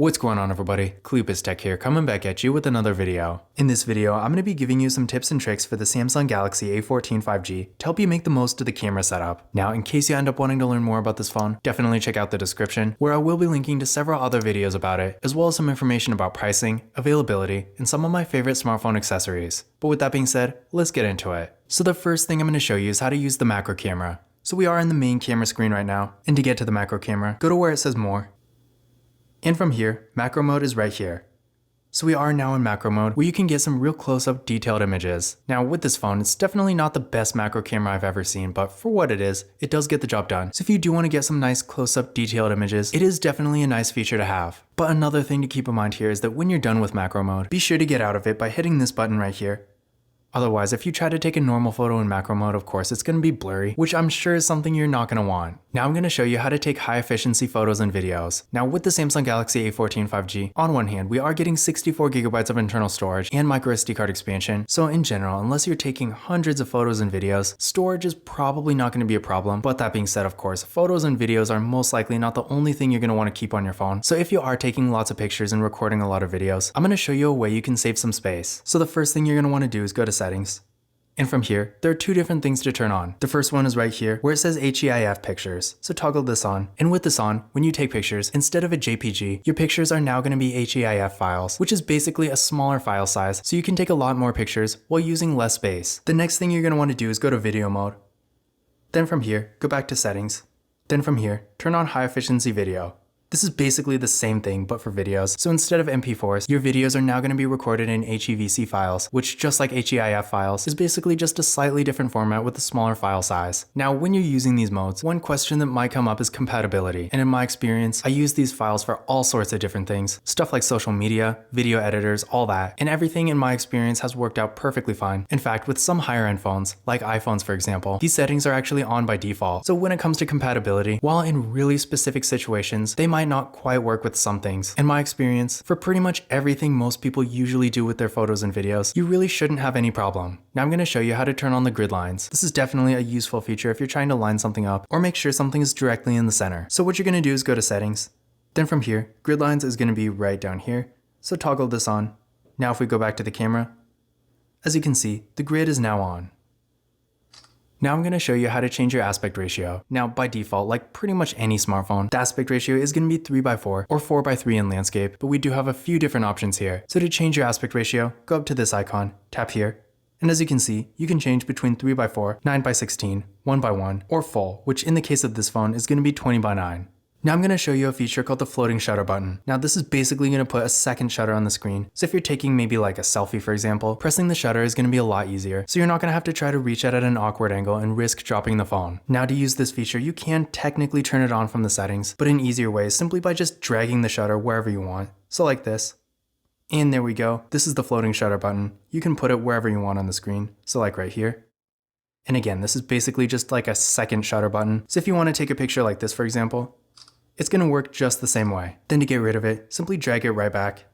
What's going on, everybody? Cleopus Tech here, coming back at you with another video. In this video, I'm going to be giving you some tips and tricks for the Samsung Galaxy A14 5G to help you make the most of the camera setup. Now, in case you end up wanting to learn more about this phone, definitely check out the description, where I will be linking to several other videos about it, as well as some information about pricing, availability, and some of my favorite smartphone accessories. But with that being said, let's get into it. So the first thing I'm going to show you is how to use the macro camera. So we are in the main camera screen right now, and to get to the macro camera, go to where it says More. And from here, macro mode is right here. So we are now in macro mode, where you can get some real close-up detailed images. Now with this phone, it's definitely not the best macro camera I've ever seen, but for what it is, it does get the job done. So if you do want to get some nice close-up detailed images, it is definitely a nice feature to have. But another thing to keep in mind here is that when you're done with macro mode, be sure to get out of it by hitting this button right here. Otherwise, if you try to take a normal photo in macro mode, of course, it's going to be blurry, which I'm sure is something you're not going to want. Now I'm going to show you how to take high efficiency photos and videos. Now with the Samsung Galaxy A14 5G, on one hand, we are getting 64 gigabytes of internal storage and micro SD card expansion. So in general, unless you're taking hundreds of photos and videos, storage is probably not going to be a problem. But that being said, of course, photos and videos are most likely not the only thing you're going to want to keep on your phone. So if you are taking lots of pictures and recording a lot of videos, I'm going to show you a way you can save some space. So the first thing you're going to want to do is go to Settings. And from here, there are two different things to turn on. The first one is right here, where it says HEIF pictures. So toggle this on. And with this on, when you take pictures, instead of a JPG, your pictures are now going to be HEIF files, which is basically a smaller file size, so you can take a lot more pictures while using less space. The next thing you're going to want to do is go to video mode. Then from here, go back to settings. Then from here, turn on high efficiency video. This is basically the same thing, but for videos. So instead of MP4s, your videos are now going to be recorded in HEVC files, which just like HEIF files, is basically just a slightly different format with a smaller file size. Now, when you're using these modes, one question that might come up is compatibility. And in my experience, I use these files for all sorts of different things. Stuff like social media, video editors, all that. And everything in my experience has worked out perfectly fine. In fact, with some higher end phones, like iPhones for example, these settings are actually on by default. So when it comes to compatibility, while in really specific situations, they might not quite work with some things. In my experience, for pretty much everything most people usually do with their photos and videos, you really shouldn't have any problem. Now I'm going to show you how to turn on the grid lines. This is definitely a useful feature if you're trying to line something up or make sure something is directly in the center. So what you're going to do is go to settings. Then from here, grid lines is going to be right down here. So toggle this on. Now if we go back to the camera, as you can see, the grid is now on. Now I'm going to show you how to change your aspect ratio. Now by default, like pretty much any smartphone, the aspect ratio is going to be 3:4 or 4:3 in landscape, but we do have a few different options here. So to change your aspect ratio, go up to this icon, tap here, and as you can see, you can change between 3:4, 9:16, 1:1, or full, which in the case of this phone is going to be 20:9. Now I'm going to show you a feature called the floating shutter button. Now this is basically going to put a second shutter on the screen. So if you're taking maybe like a selfie for example, pressing the shutter is going to be a lot easier. So you're not going to have to try to reach it at an awkward angle and risk dropping the phone. Now to use this feature, you can technically turn it on from the settings, but an easier way is simply by just dragging the shutter wherever you want. So like this. And there we go. This is the floating shutter button. You can put it wherever you want on the screen. So like right here. And again, this is basically just like a second shutter button. So if you want to take a picture like this, for example, it's going to work just the same way. Then to get rid of it, simply drag it right back.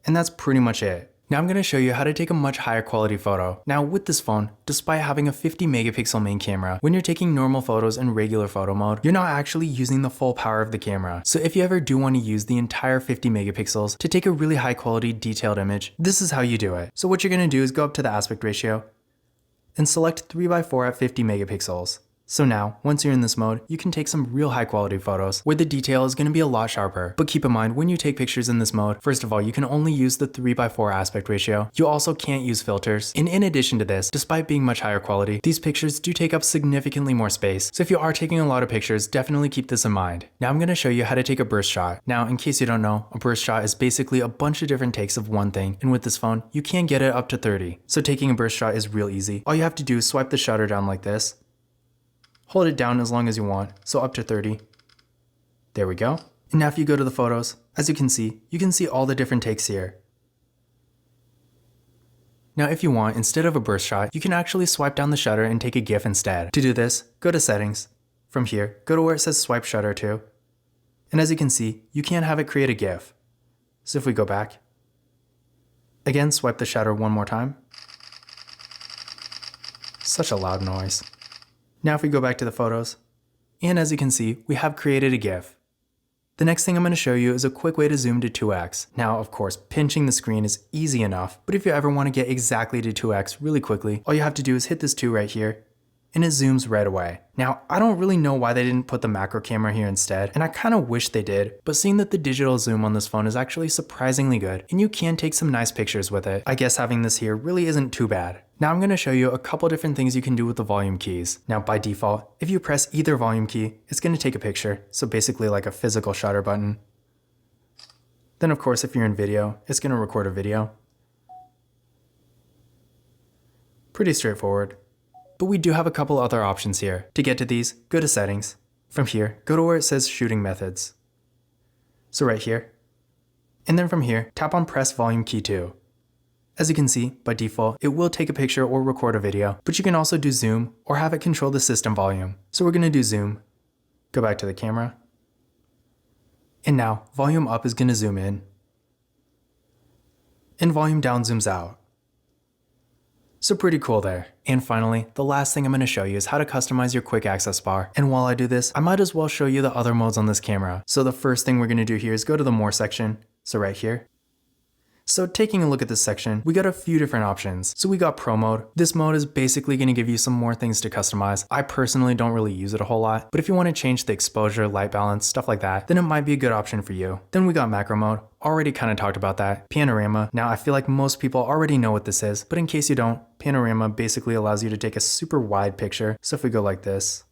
And that's pretty much it. Now I'm going to show you how to take a much higher quality photo. Now with this phone, despite having a 50 megapixel main camera, when you're taking normal photos in regular photo mode, you're not actually using the full power of the camera. So if you ever do want to use the entire 50 megapixels to take a really high quality detailed image, this is how you do it. So what you're going to do is go up to the aspect ratio and select 3:4 at 50 megapixels. So now, once you're in this mode, you can take some real high quality photos where the detail is going to be a lot sharper. But keep in mind, when you take pictures in this mode, first of all, you can only use the 3:4 aspect ratio. You also can't use filters. And in addition to this, despite being much higher quality, these pictures do take up significantly more space. So if you are taking a lot of pictures, definitely keep this in mind. Now I'm going to show you how to take a burst shot. Now, in case you don't know, a burst shot is basically a bunch of different takes of one thing. And with this phone, you can get it up to 30. So taking a burst shot is real easy. All you have to do is swipe the shutter down like this. Hold it down as long as you want, so up to 30. There we go. And now if you go to the photos, as you can see all the different takes here. Now if you want, instead of a burst shot, you can actually swipe down the shutter and take a GIF instead. To do this, go to settings. From here, go to where it says swipe shutter to. And as you can see, you can have it create a GIF. So if we go back, again swipe the shutter one more time. Such a loud noise. Now if we go back to the photos, and as you can see, we have created a GIF. The next thing I'm going to show you is a quick way to zoom to 2x. Now, of course, pinching the screen is easy enough, but if you ever want to get exactly to 2x really quickly, all you have to do is hit this 2 right here, and it zooms right away. Now, I don't really know why they didn't put the macro camera here instead, and I kind of wish they did, but seeing that the digital zoom on this phone is actually surprisingly good, and you can take some nice pictures with it, I guess having this here really isn't too bad. Now I'm going to show you a couple different things you can do with the volume keys. Now by default, if you press either volume key, it's going to take a picture, so basically like a physical shutter button. Then of course if you're in video, it's going to record a video. Pretty straightforward. But we do have a couple other options here. To get to these, go to settings. From here, go to where it says shooting methods. So right here. And then from here, tap on press volume key 2. As you can see, by default, it will take a picture or record a video, but you can also do zoom or have it control the system volume. So we're going to do zoom. Go back to the camera. And now, volume up is going to zoom in. And volume down zooms out. So pretty cool there. And finally, the last thing I'm going to show you is how to customize your quick access bar. And while I do this, I might as well show you the other modes on this camera. So the first thing we're going to do here is go to the more section. So right here. So taking a look at this section, we got a few different options. So we got Pro mode. This mode is basically going to give you some more things to customize. I personally don't really use it a whole lot, but if you want to change the exposure, light balance, stuff like that, then it might be a good option for you. Then we got macro mode. Already kind of talked about that. Panorama. Now I feel like most people already know what this is, but in case you don't, panorama basically allows you to take a super wide picture. So if we go like this,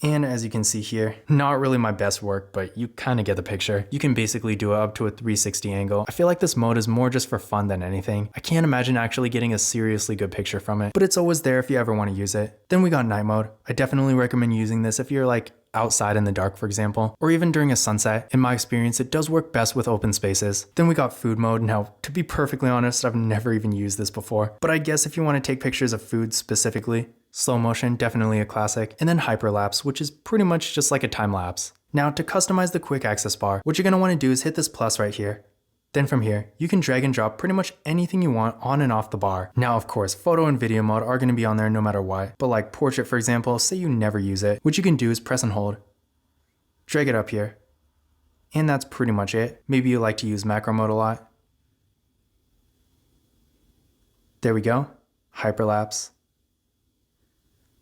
and as you can see here, not really my best work, but you kind of get the picture. You can basically do it up to a 360 angle. I feel like this mode is more just for fun than anything. I can't imagine actually getting a seriously good picture from it, but it's always there if you ever want to use it. Then we got night mode. I definitely recommend using this if you're like outside in the dark, for example, or even during a sunset. In my experience, it does work best with open spaces. Then we got food mode. Now, to be perfectly honest, I've never even used this before, but I guess if you want to take pictures of food specifically, slow motion, definitely a classic, and then hyperlapse, which is pretty much just like a time lapse. Now to customize the quick access bar, what you're going to want to do is hit this plus right here. Then from here, you can drag and drop pretty much anything you want on and off the bar. Now of course, photo and video mode are going to be on there no matter what, but like portrait for example, say you never use it, what you can do is press and hold, drag it up here, and that's pretty much it. Maybe you like to use macro mode a lot. There we go, hyperlapse.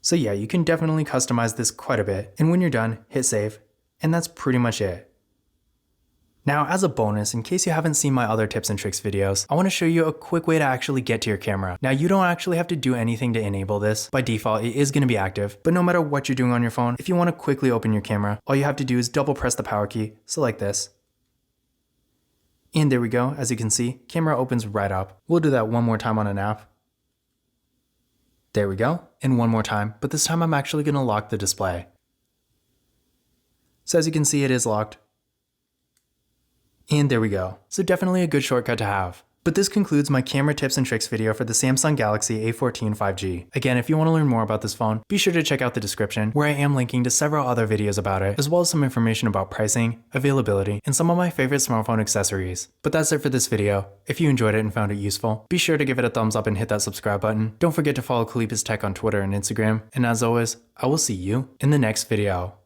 So yeah, you can definitely customize this quite a bit, and when you're done, hit save, and that's pretty much it. Now as a bonus, in case you haven't seen my other tips and tricks videos, I want to show you a quick way to actually get to your camera. Now you don't actually have to do anything to enable this. By default, it is going to be active, but no matter what you're doing on your phone, if you want to quickly open your camera, all you have to do is double press the power key, so like this. And there we go, as you can see, camera opens right up. We'll do that one more time on an app. There we go, and one more time, but this time I'm actually going to lock the display. So as you can see, it is locked. And there we go. So definitely a good shortcut to have. But this concludes my camera tips and tricks video for the Samsung Galaxy A14 5G. Again, if you want to learn more about this phone, be sure to check out the description where I am linking to several other videos about it, as well as some information about pricing, availability, and some of my favorite smartphone accessories. But that's it for this video. If you enjoyed it and found it useful, be sure to give it a thumbs up and hit that subscribe button. Don't forget to follow Kalipis Tech on Twitter and Instagram. And as always, I will see you in the next video.